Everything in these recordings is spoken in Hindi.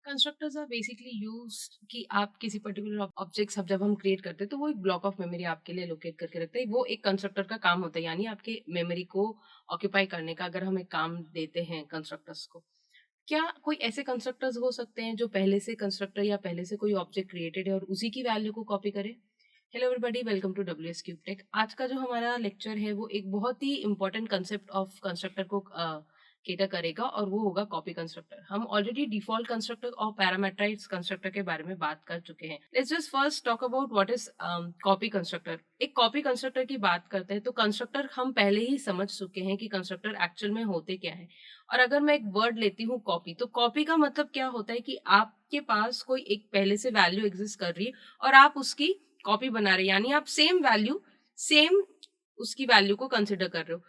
कंस्ट्रक्टर्स आर बेसिकली यूज्ड कि आप किसी पर्टिकुलर ऑब्जेक्ट सब जब हम क्रिएट करते हैं तो वो एक ब्लॉक ऑफ मेमोरी आपके लिए लोकेट करके रखते हैं। वो एक कंस्ट्रक्टर का काम होता है, यानी आपके मेमोरी को ऑक्यूपाई करने का अगर हम एक काम देते हैं कंस्ट्रक्टर्स को। क्या कोई ऐसे कंस्ट्रक्टर्स हो सकते हैं जो पहले से कंस्ट्रक्टर या पहले से कोई ऑब्जेक्ट क्रिएटेड है और उसी की वैल्यू को कॉपी करे? Hello everybody, welcome to W S cube tech. आज का जो हमारा लेक्चर है वो एक बहुत ही इंपॉर्टेंट कंसेप्ट ऑफ कंस्ट्रक्टर को केटर करेगा और वो होगा कॉपी कंस्ट्रक्टर। हम ऑलरेडी डिफॉल्ट कंस्ट्रक्टर और पैरामीटराइज्ड कंस्ट्रक्टर के बारे में बात कर चुके हैं। Let's just first talk about what is copy constructor. एक कॉपी कंस्ट्रक्टर की बात करते हैं तो कंस्ट्रक्टर हम पहले ही समझ चुके हैं कि कंस्ट्रक्टर एक्चुअल में होते क्या है। और अगर मैं एक वर्ड लेती हूँ कॉपी, तो कॉपी का मतलब क्या होता है कि आपके पास कोई एक पहले से वैल्यू एग्जिस्ट कर रही है और आप उसकी कॉपी बना रहे हैं, यानी आप सेम वैल्यू सेम उसकी वैल्यू को कंसिडर कर रहे हो।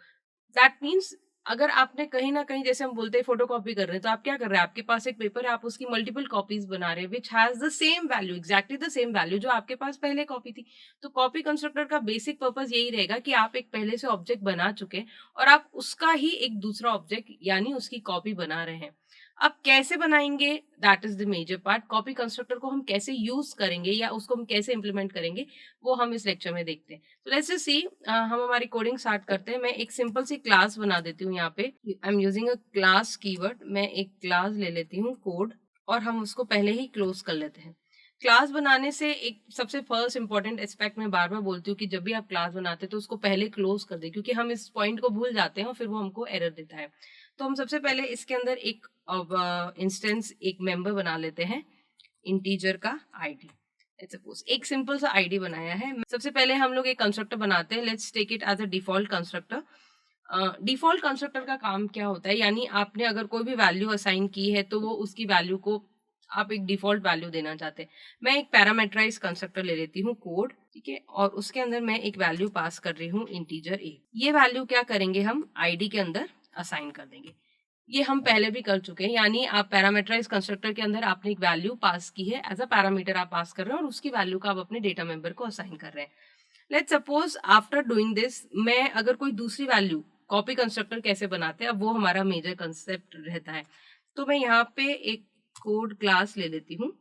दैट मीन्स अगर आपने कहीं ना कहीं, जैसे हम बोलते हैं फोटो कॉपी कर रहे हैं, तो आप क्या कर रहे हैं, आपके पास एक पेपर है, आप उसकी मल्टीपल कॉपीज बना रहे हैं which has the same value, exactly the same value जो आपके पास पहले कॉपी थी। तो कॉपी कंस्ट्रक्टर का बेसिक पर्पज यही रहेगा कि आप एक पहले से ऑब्जेक्ट बना चुके हैं और आप उसका ही एक दूसरा ऑब्जेक्ट यानी उसकी कॉपी बना रहे हैं। अब कैसे बनाएंगे, that is the major part. Copy constructor को हम कैसे यूज करेंगे या उसको हम कैसे इंप्लीमेंट करेंगे, वो हम इस लेक्चर में देखते हैं। तो लेट्स जस्ट सी, हम हमारी कोडिंग स्टार्ट करते हैं। मैं एक सिंपल सी क्लास बना देती हूँ। यहाँ पे I am using a class keyword. मैं एक क्लास ले लेती हूँ कोड और हम उसको पहले ही क्लोज कर लेते हैं। क्लास बनाने से एक सबसे फर्स्ट इंपॉर्टेंट एस्पेक्ट मैं बार बार बोलती हूँ कि जब भी आप क्लास बनाते हैं तो उसको पहले क्लोज कर दे, क्योंकि हम इस पॉइंट को भूल जाते हैं और फिर वो हमको एरर देता है। तो हम सबसे पहले इसके अंदर एक इंस्टेंस, एक मेंबर बना लेते हैं इंटीजर का आईडी। लेट्स सपोज एक सिंपल सा आईडी बनाया है। सबसे पहले हम लोग एक कंस्ट्रक्टर बनाते हैं। Let's take it as a default constructor. Default constructor का काम क्या होता है, यानी आपने अगर कोई भी वैल्यू असाइन की है तो वो उसकी वैल्यू को आप एक डिफॉल्ट वैल्यू देना चाहते हैं। मैं एक पैरामीटराइज कंस्ट्रक्टर ले लेती हूँ कोड, ठीक है, और उसके अंदर मैं एक वैल्यू पास कर रही हूँ इंटीजर ए। ये वैल्यू क्या करेंगे, हम आईडी के अंदर असाइन कर देंगे। ये हम पहले भी कर चुके हैं, यानी आप पैरामीटराइज कंस्ट्रक्टर के अंदर आपने एक वैल्यू पास की है, एज अ पैरामीटर आप पास कर रहे हैं और उसकी वैल्यू का आप अपने डेटा मेंबर को असाइन कर रहे हैं। Let's suppose after doing this, मैं अगर कोई दूसरी वैल्यू, कॉपी कंस्ट्रक्टर कैसे बनाते हैं अब वो हमारा मेजर कंसेप्ट रहता है। तो मैं यहाँ पे एक कोड क्लास ले लेती हूँ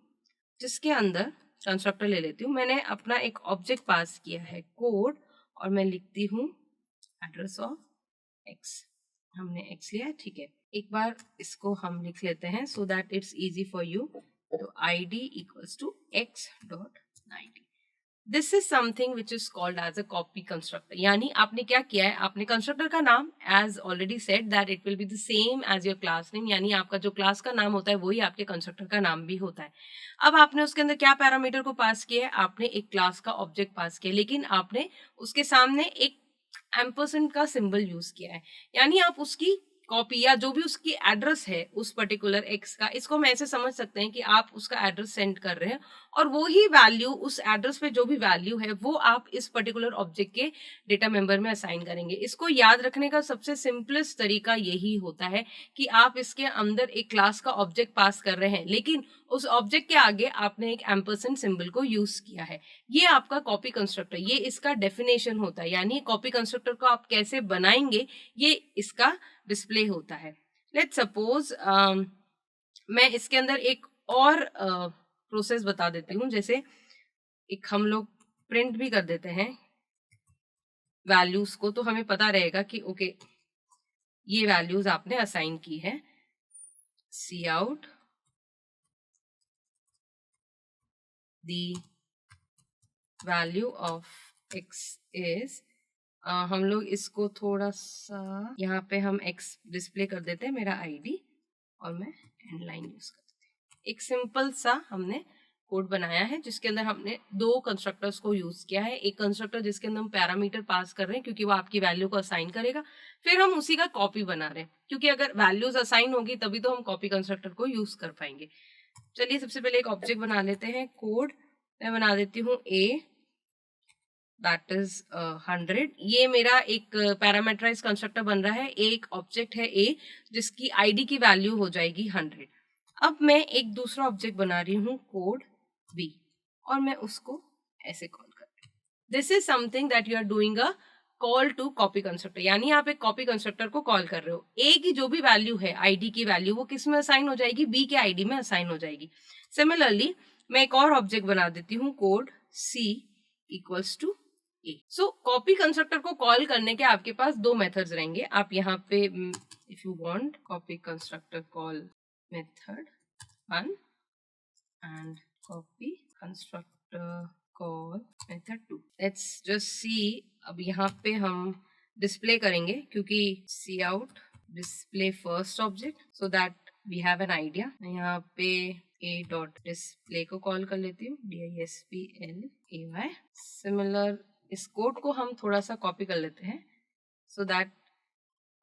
जिसके अंदर कंस्ट्रक्टर ले लेती हूँ। मैंने अपना एक ऑब्जेक्ट पास किया है कोड और मैं लिखती हूँ एड्रेस ऑफ एक्स। हमने एक्स लिया है, ठीक है। एक बार इसको हम लिख लेते हैं so that it's easy for you. तो I D equals to X dot 90। This is something which is called as a copy constructor. यानी आपने क्या किया है, आपने कंस्ट्रक्टर का नाम as already said that it will be the same as your class name, यानी आपका जो क्लास का नाम होता है वही आपके कंस्ट्रक्टर का नाम भी होता है। अब आपने उसके अंदर क्या पैरामीटर को पास किया है, आपने एक क्लास का ऑब्जेक्ट पास किया, लेकिन आपने उसके सामने एक एम्परसेंड का सिंबल यूज किया है, यानी आप उसकी कॉपी या जो भी उसकी एड्रेस है उस पर्टिकुलर एक्स का, इसको हम ऐसे समझ सकते हैं कि आप उसका एड्रेस सेंड कर रहे हैं और वो ही वैल्यू, उस एड्रेस पे जो भी वैल्यू है वो आप इस पर्टिकुलर ऑब्जेक्ट के डेटा मेंबर में असाइन करेंगे। इसको याद रखने का सबसे सिंपलेस्ट तरीका यही होता है कि आप इसके अंदर एक क्लास का ऑब्जेक्ट पास कर रहे हैं, लेकिन उस ऑब्जेक्ट के आगे आपने एक एम्परसेंड सिंबल को यूज किया है। ये आपका कॉपी कंस्ट्रक्टर, ये इसका डेफिनेशन होता है, यानी कॉपी कंस्ट्रक्टर को आप कैसे बनाएंगे ये इसका डिस्प्ले होता है। लेट्स सपोज मैं इसके अंदर एक और प्रोसेस बता देती हूँ। जैसे एक हम लोग प्रिंट भी कर देते हैं वैल्यूज को, तो हमें पता रहेगा कि ओके ये वैल्यूज आपने असाइन की है। C out the value of X is, हम लोग इसको थोड़ा सा यहाँ पे हम एक्स डिस्प्ले कर देते हैं मेरा आईडी और मैं एंड लाइन यूज करती हूँ। एक सिंपल सा हमने कोड बनाया है जिसके अंदर हमने दो कंस्ट्रक्टर्स को यूज किया है। एक कंस्ट्रक्टर जिसके अंदर हम पैरामीटर पास कर रहे हैं क्योंकि वो आपकी वैल्यू को असाइन करेगा, फिर हम उसी का कॉपी बना रहे हैं क्योंकि अगर वैल्यूज असाइन होगी तभी तो हम कॉपी कंस्ट्रक्टर को यूज कर पाएंगे। चलिए सबसे पहले एक ऑब्जेक्ट बना लेते हैं कोड। मैं बना देती हूँ ए, दैट इज 100। ये मेरा एक पैरामीटराइज कंस्ट्रक्टर बन रहा है। एक ऑब्जेक्ट है ए जिसकी आईडी की वैल्यू हो जाएगी 100। अब मैं एक दूसरा ऑब्जेक्ट बना रही हूँ कोड बी और मैं उसको ऐसे कॉल कर रही हूँ। This is something that you are doing a call to copy constructor, यानी आप एक कॉपी कंस्ट्रक्टर को कॉल कर रहे हो। ए की जो भी वैल्यू है, आईडी की वैल्यू, वो किस में असाइन हो जाएगी, बी के आईडी में असाइन हो जाएगी। सिमिलरली मैं एक और ऑब्जेक्ट बना देती हूँ, code C equals to A. So copy constructor को कॉल करने के आपके पास दो मेथड्स रहेंगे। आप यहाँ पे if you want copy constructor call method 1 and copy constructor call method 2. Let's just see, अब यहाँ पे हम डिस्प्ले करेंगे क्योंकि C out display first object so that we have an idea. यहाँ पे a डॉट डिस्प्ले को कॉल कर लेती हूँ, DISPLAY। सिमिलर इस कोड को हम थोड़ा सा कॉपी कर लेते हैं सो दैट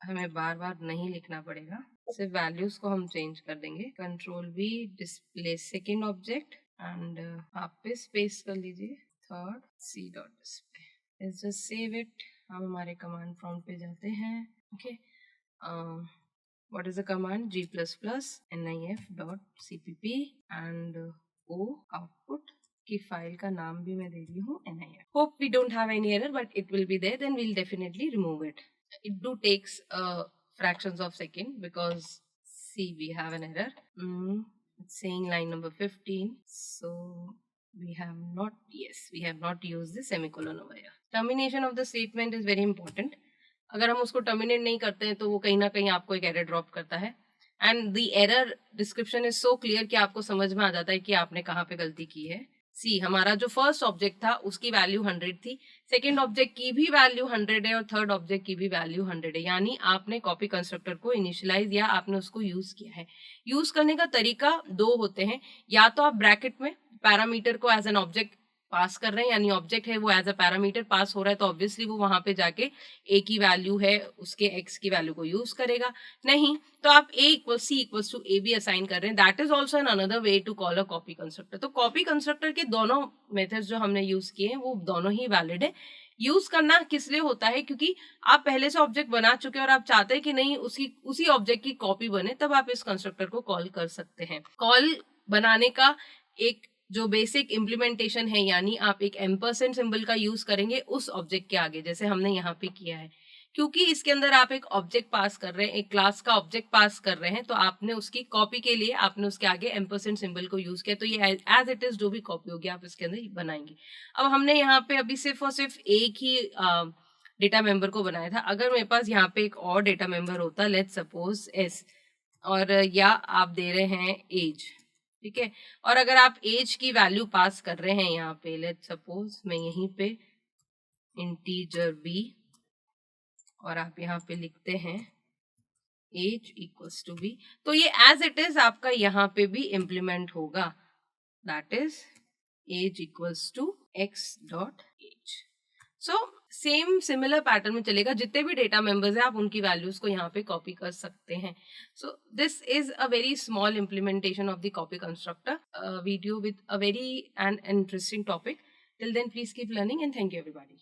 हमें बार बार नहीं लिखना पड़ेगा। सिर्फ वैल्यूज को हम चेंज कर देंगे। Control V display second object and आप पे स्पेस कर लीजिए third C dot display. Let's just save it. हम हमारे कमांड प्रॉम्प्ट पे जाते हैं। Okay, what is the command, g++nif.cpp and o output की फाइल का नाम भी मैं दे रही हूँ nif। Hope we don't have any error but it will be there, then we'll definitely remove it. It do takes fractions of second because see we have an error. It's saying line number 15, so we have not used the semicolon over here. Termination of the statement is very important. अगर हम उसको terminate नहीं करते हैं तो वो कहीं ना कहीं आपको एक error drop करता है and the error description is so clear कि आपको समझ में आ जाता है कि आपने कहाँ पे गलती की है। सी, हमारा जो फर्स्ट ऑब्जेक्ट था उसकी वैल्यू 100 थी, सेकेंड ऑब्जेक्ट की भी वैल्यू 100 है और थर्ड ऑब्जेक्ट की भी वैल्यू 100 है, यानी आपने कॉपी कंस्ट्रक्टर को इनिशियलाइज या आपने उसको यूज किया है। यूज करने का तरीका दो होते हैं, या तो आप ब्रैकेट में पैरामीटर को एज एन ऑब्जेक्ट पास कर रहे हैं, यानी ऑब्जेक्ट है वो एज अ पैरामीटर पास हो रहा है तो ऑब्वियसली वो वहां पे जाके ए की वैल्यू है उसके एक्स की वैल्यू को यूज करेगा। नहीं तो आप a equal C equals to A भी असाइन कर रहे हैं, that is also an another way to call a copy constructor. तो कॉपी कंस्ट्रक्टर के दोनों मेथड्स जो हमने यूज किए हैं वो दोनों ही वैलिड है। यूज करना किस लिए होता है, क्योंकि आप पहले से ऑब्जेक्ट बना चुके हैं और आप चाहते हैं कि नहीं उसी ऑब्जेक्ट की कॉपी बने, तब आप इस कंस्ट्रक्टर को कॉल कर सकते हैं। कॉल बनाने का एक जो बेसिक इम्प्लीमेंटेशन है, यानी आप एक एम्परसेंड सिंबल का यूज करेंगे उस ऑब्जेक्ट के आगे, जैसे हमने यहाँ पे किया है। क्योंकि इसके अंदर आप एक ऑब्जेक्ट पास कर रहे हैं, एक क्लास का ऑब्जेक्ट पास कर रहे हैं, तो आपने उसकी कॉपी के लिए आपने उसके आगे एम्परसेंड सिंबल को यूज किया, तो ये एज इट इज जो भी कॉपी होगी आप इसके अंदर बनाएंगे। अब हमने यहाँ पे अभी सिर्फ और सिर्फ एक ही डेटा मेंबर को बनाया था। अगर मेरे पास यहाँ पे एक और डेटा मेंबर होता, लेट्स सपोज एस, और या आप दे रहे हैं एज, ठीक है, और अगर आप एज की वैल्यू पास कर रहे हैं यहाँ पे, लेट्स सपोज मैं यहीं पे इंटीजर b और आप यहाँ पे लिखते हैं एज इक्वल्स टू b, तो ये एज इट इज आपका यहाँ पे भी इम्प्लीमेंट होगा, that is age equals to X dot age. So same similar pattern में चलेगा, जितने भी डेटा मेंबर्स हैं आप उनकी वैल्यूज को यहाँ पे कॉपी कर सकते हैं। So this is a very small implementation of the copy constructor video with a very and interesting topic. Till then please keep learning and thank you everybody.